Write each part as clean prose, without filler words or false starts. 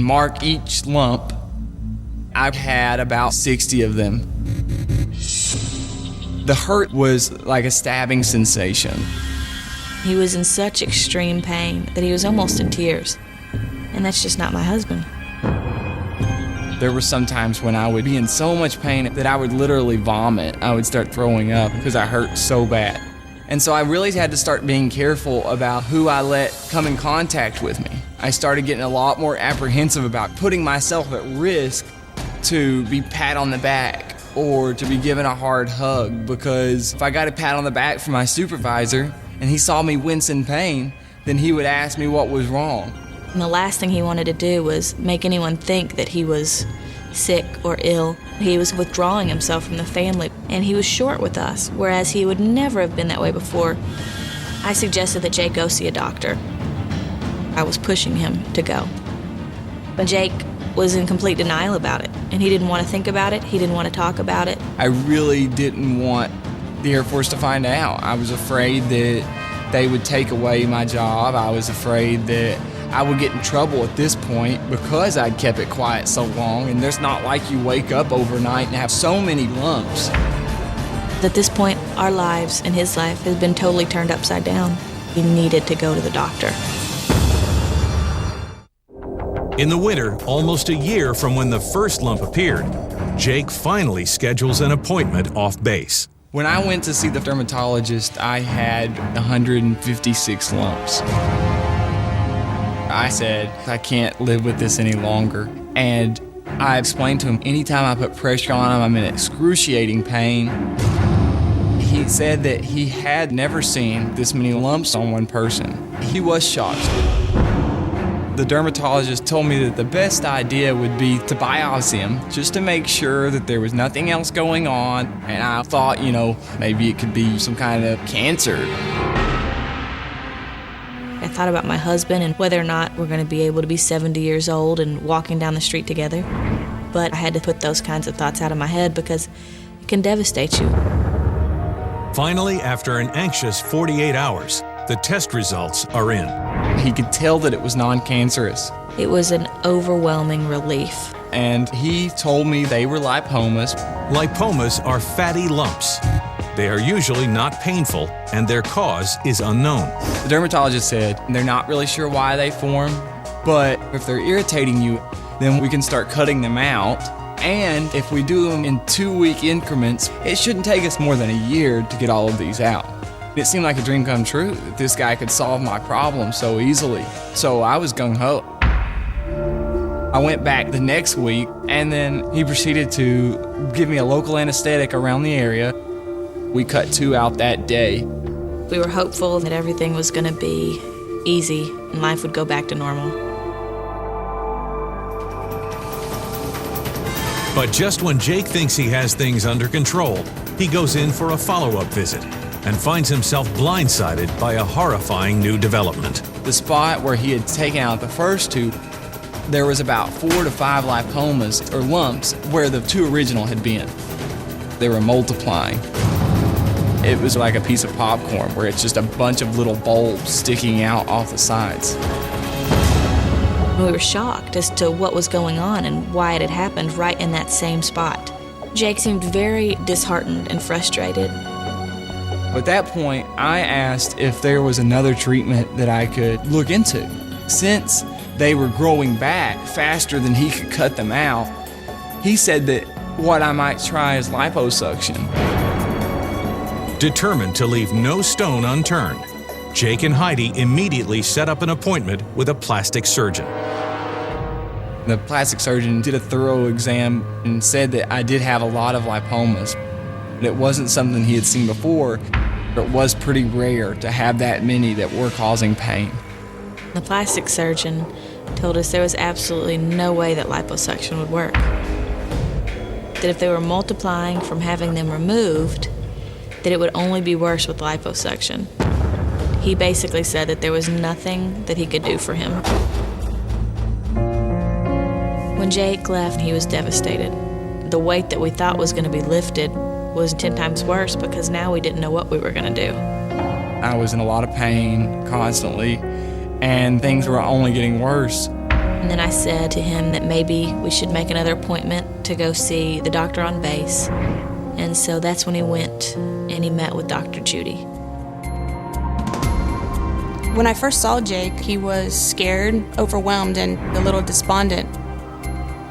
mark each lump. I've had about 60 of them. The hurt was like a stabbing sensation. He was in such extreme pain that he was almost in tears. And that's just not my husband. There were some times when I would be in so much pain that I would literally vomit. I would start throwing up because I hurt so bad. And so I really had to start being careful about who I let come in contact with me. I started getting a lot more apprehensive about putting myself at risk to be pat on the back or to be given a hard hug, because if I got a pat on the back from my supervisor and he saw me wince in pain, then he would ask me what was wrong. And the last thing he wanted to do was make anyone think that he was sick or ill. He was withdrawing himself from the family, and he was short with us, whereas he would never have been that way before. I suggested that Jake go see a doctor. I was pushing him to go. But Jake was in complete denial about it, and he didn't want to think about it. He didn't want to talk about it. I really didn't want the Air Force to find out. I was afraid that they would take away my job. I was afraid that I would get in trouble at this point because I'd kept it quiet so long, and there's not like you wake up overnight and have so many lumps. At this point, our lives and his life has been totally turned upside down. He needed to go to the doctor. In the winter, almost a year from when the first lump appeared, Jake finally schedules an appointment off base. When I went to see the dermatologist, I had 156 lumps. I said, I can't live with this any longer. And I explained to him, anytime I put pressure on him, I'm in excruciating pain. He said that he had never seen this many lumps on one person. He was shocked. The dermatologist told me that the best idea would be to biopsy him, just to make sure that there was nothing else going on. And I thought, maybe it could be some kind of cancer. I thought about my husband and whether or not we're going to be able to be 70 years old and walking down the street together. But I had to put those kinds of thoughts out of my head because it can devastate you. Finally, after an anxious 48 hours, the test results are in. He could tell that it was non-cancerous. It was an overwhelming relief. And he told me they were lipomas. Lipomas are fatty lumps. They are usually not painful, and their cause is unknown. The dermatologist said they're not really sure why they form, but if they're irritating you, then we can start cutting them out. And if we do them in 2-week increments, it shouldn't take us more than a year to get all of these out. It seemed like a dream come true that this guy could solve my problem so easily. So I was gung-ho. I went back the next week, and then he proceeded to give me a local anesthetic around the area. We cut 2 out that day. We were hopeful that everything was going to be easy and life would go back to normal. But just when Jake thinks he has things under control, he goes in for a follow-up visit and finds himself blindsided by a horrifying new development. The spot where he had taken out the first 2, there was about 4 to 5 lipomas, or lumps, where the 2 original had been. They were multiplying. It was like a piece of popcorn where it's just a bunch of little bulbs sticking out off the sides. We were shocked as to what was going on and why it had happened right in that same spot. Jake seemed very disheartened and frustrated. At that point, I asked if there was another treatment that I could look into. Since they were growing back faster than he could cut them out, he said that what I might try is liposuction. Determined to leave no stone unturned, Jake and Heidi immediately set up an appointment with a plastic surgeon. The plastic surgeon did a thorough exam and said that I did have a lot of lipomas. It wasn't something he had seen before. It was pretty rare to have that many that were causing pain. The plastic surgeon told us there was absolutely no way that liposuction would work. That if they were multiplying from having them removed, that it would only be worse with liposuction. He basically said that there was nothing that he could do for him. When Jake left, he was devastated. The weight that we thought was going to be lifted was 10 times worse because now we didn't know what we were going to do. I was in a lot of pain constantly, and things were only getting worse. And then I said to him that maybe we should make another appointment to go see the doctor on base. And so that's when he went and he met with Dr. Judy. When I first saw Jake, he was scared, overwhelmed, and a little despondent.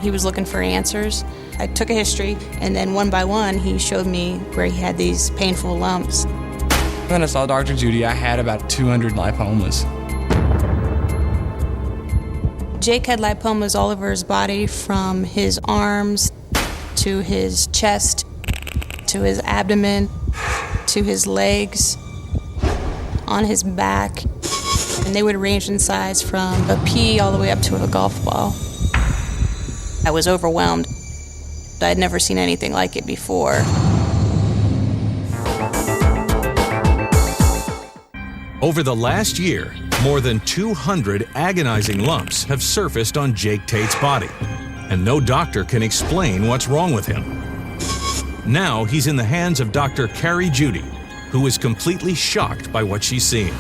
He was looking for answers. I took a history, and then one by one, he showed me where he had these painful lumps. When I saw Dr. Judy, I had about 200 lipomas. Jake had lipomas all over his body, from his arms to his chest to his abdomen to his legs, on his back. And they would range in size from a pea all the way up to a golf ball. I was overwhelmed. I'd never seen anything like it before. Over the last year, more than 200 agonizing lumps have surfaced on Jake Tate's body, and no doctor can explain what's wrong with him. Now he's in the hands of Dr. Carrie Judy, who is completely shocked by what she's seen.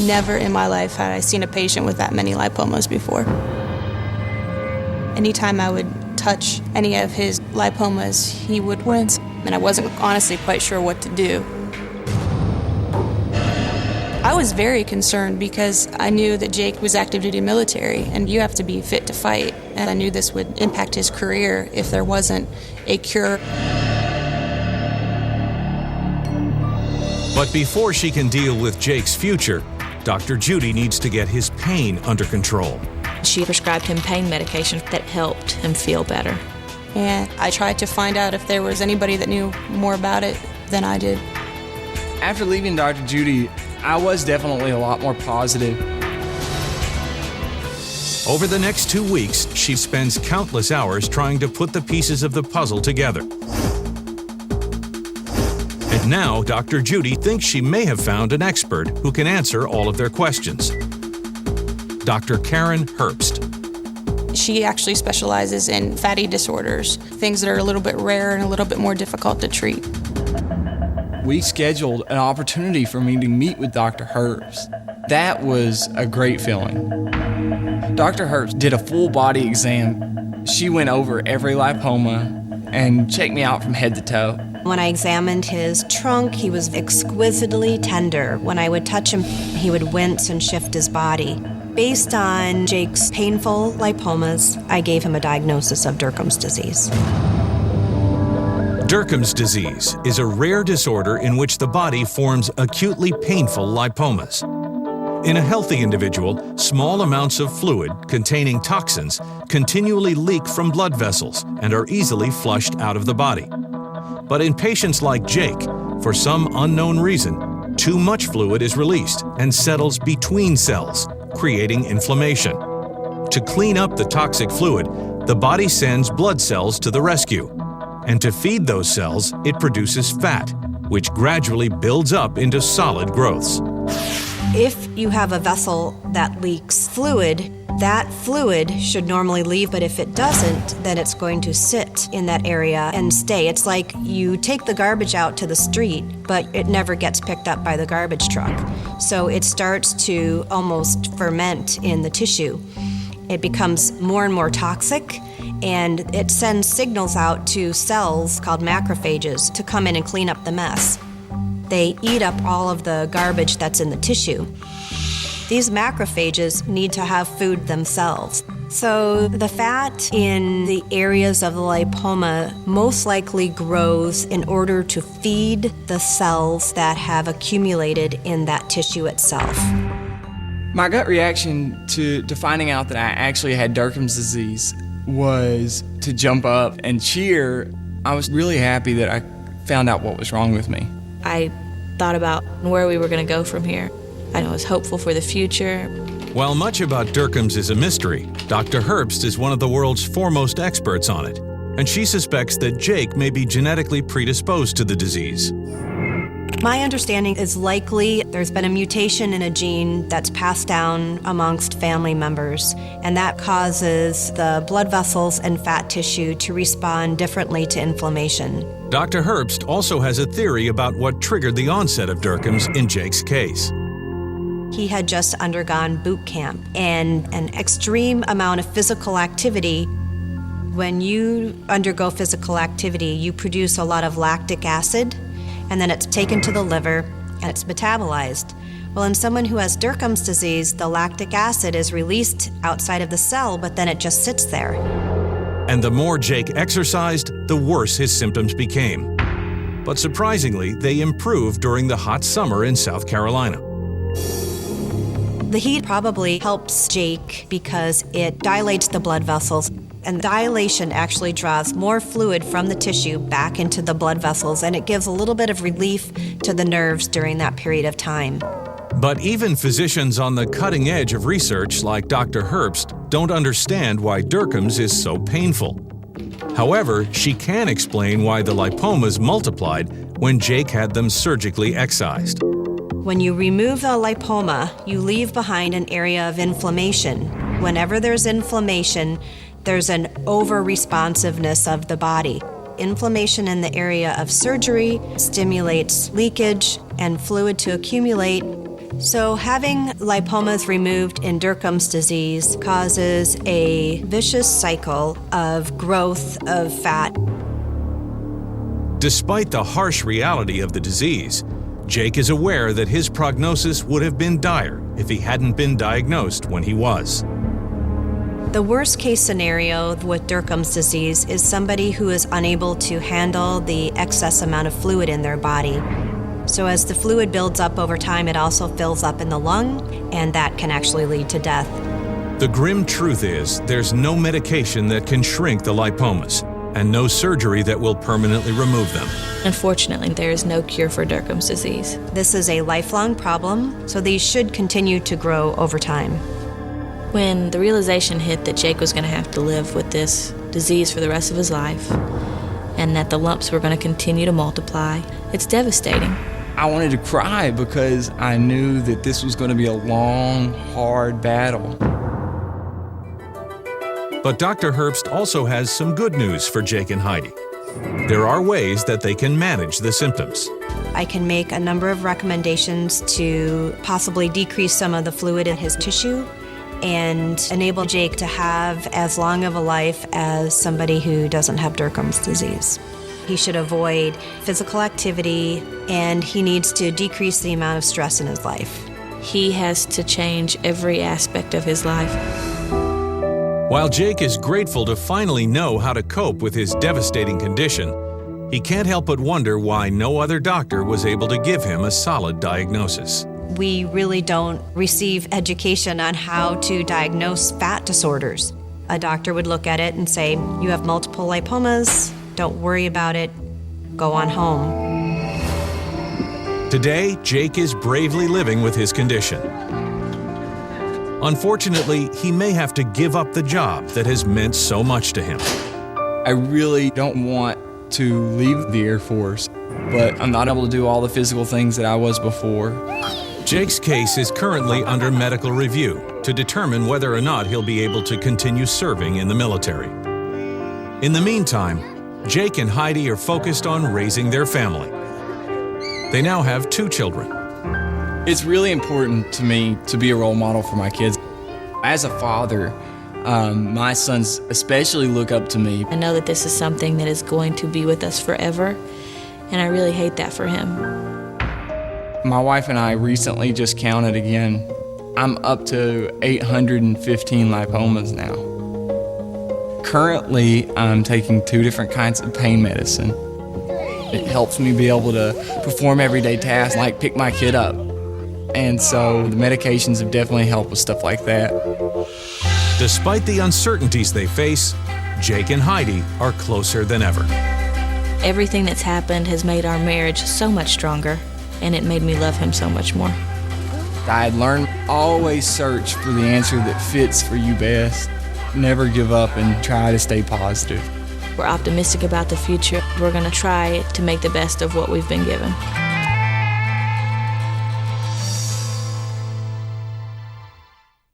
Never in my life had I seen a patient with that many lipomas before. Anytime I would touch any of his lipomas, he would wince, and I wasn't honestly quite sure what to do. I was very concerned because I knew that Jake was active duty military, and you have to be fit to fight, and I knew this would impact his career if there wasn't a cure. But before she can deal with Jake's future, Dr. Judy needs to get his pain under control. She prescribed him pain medication that helped him feel better. And I tried to find out if there was anybody that knew more about it than I did. After leaving Dr. Judy, I was definitely a lot more positive. Over the next 2 weeks, she spends countless hours trying to put the pieces of the puzzle together. And now, Dr. Judy thinks she may have found an expert who can answer all of their questions. Dr. Karen Herbst. She actually specializes in fatty disorders, things that are a little bit rare and a little bit more difficult to treat. We scheduled an opportunity for me to meet with Dr. Herbst. That was a great feeling. Dr. Herbst did a full body exam. She went over every lipoma and checked me out from head to toe. When I examined his trunk, he was exquisitely tender. When I would touch him, he would wince and shift his body. Based on Jake's painful lipomas, I gave him a diagnosis of Dercum's disease. Dercum's disease is a rare disorder in which the body forms acutely painful lipomas. In a healthy individual, small amounts of fluid containing toxins continually leak from blood vessels and are easily flushed out of the body. But in patients like Jake, for some unknown reason, too much fluid is released and settles between cells, creating inflammation. To clean up the toxic fluid, the body sends blood cells to the rescue. And to feed those cells, it produces fat, which gradually builds up into solid growths. If you have a vessel that leaks fluid, that fluid should normally leave, but if it doesn't, then it's going to sit in that area and stay. It's like you take the garbage out to the street, but it never gets picked up by the garbage truck. So it starts to almost ferment in the tissue. It becomes more and more toxic, and it sends signals out to cells called macrophages to come in and clean up the mess. They eat up all of the garbage that's in the tissue. These macrophages need to have food themselves. So the fat in the areas of the lipoma most likely grows in order to feed the cells that have accumulated in that tissue itself. My gut reaction to finding out that I actually had Dercum's disease was to jump up and cheer. I was really happy that I found out what was wrong with me. I thought about where we were going to go from here. I was hopeful for the future. While much about Dercum's is a mystery, Dr. Herbst is one of the world's foremost experts on it, and she suspects that Jake may be genetically predisposed to the disease. My understanding is likely there's been a mutation in a gene that's passed down amongst family members, and that causes the blood vessels and fat tissue to respond differently to inflammation. Dr. Herbst also has a theory about what triggered the onset of Dercum's in Jake's case. He had just undergone boot camp and an extreme amount of physical activity. When you undergo physical activity, you produce a lot of lactic acid, and then it's taken to the liver and it's metabolized. Well, in someone who has Dercum's disease, the lactic acid is released outside of the cell, but then it just sits there. And the more Jake exercised, the worse his symptoms became. But surprisingly, they improved during the hot summer in South Carolina. The heat probably helps Jake because it dilates the blood vessels, and dilation actually draws more fluid from the tissue back into the blood vessels, and it gives a little bit of relief to the nerves during that period of time. But even physicians on the cutting edge of research like Dr. Herbst don't understand why Dercum's is so painful. However, she can explain why the lipomas multiplied when Jake had them surgically excised. When you remove the lipoma, you leave behind an area of inflammation. Whenever there's inflammation, there's an over-responsiveness of the body. Inflammation in the area of surgery stimulates leakage and fluid to accumulate. So having lipomas removed in Dercum's disease causes a vicious cycle of growth of fat. Despite the harsh reality of the disease, Jake is aware that his prognosis would have been dire if he hadn't been diagnosed when he was. The worst case scenario with Dercum's disease is somebody who is unable to handle the excess amount of fluid in their body. So as the fluid builds up over time, it also fills up in the lung, and that can actually lead to death. The grim truth is there's no medication that can shrink the lipomas, and no surgery that will permanently remove them. Unfortunately, there is no cure for Dercum's disease. This is a lifelong problem, so these should continue to grow over time. When the realization hit that Jake was going to have to live with this disease for the rest of his life, and that the lumps were going to continue to multiply, it's devastating. I wanted to cry because I knew that this was going to be a long, hard battle. But Dr. Herbst also has some good news for Jake and Heidi. There are ways that they can manage the symptoms. I can make a number of recommendations to possibly decrease some of the fluid in his tissue and enable Jake to have as long of a life as somebody who doesn't have Dercum's disease. He should avoid physical activity, and he needs to decrease the amount of stress in his life. He has to change every aspect of his life. While Jake is grateful to finally know how to cope with his devastating condition, he can't help but wonder why no other doctor was able to give him a solid diagnosis. We really don't receive education on how to diagnose fat disorders. A doctor would look at it and say, you have multiple lipomas, don't worry about it, go on home. Today, Jake is bravely living with his condition. Unfortunately, he may have to give up the job that has meant so much to him. I really don't want to leave the Air Force, but I'm not able to do all the physical things that I was before. Jake's case is currently under medical review to determine whether or not he'll be able to continue serving in the military. In the meantime, Jake and Heidi are focused on raising their family. They now have 2 children. It's really important to me to be a role model for my kids. As a father, my sons especially look up to me. I know that this is something that is going to be with us forever, and I really hate that for him. My wife and I recently just counted again. I'm up to 815 lipomas now. Currently, I'm taking 2 different kinds of pain medicine. It helps me be able to perform everyday tasks like pick my kid up. And so the medications have definitely helped with stuff like that. Despite the uncertainties they face, Jake and Heidi are closer than ever. Everything that's happened has made our marriage so much stronger, and it made me love him so much more. I had learned always search for the answer that fits for you best. Never give up and try to stay positive. We're optimistic about the future. We're going to try to make the best of what we've been given.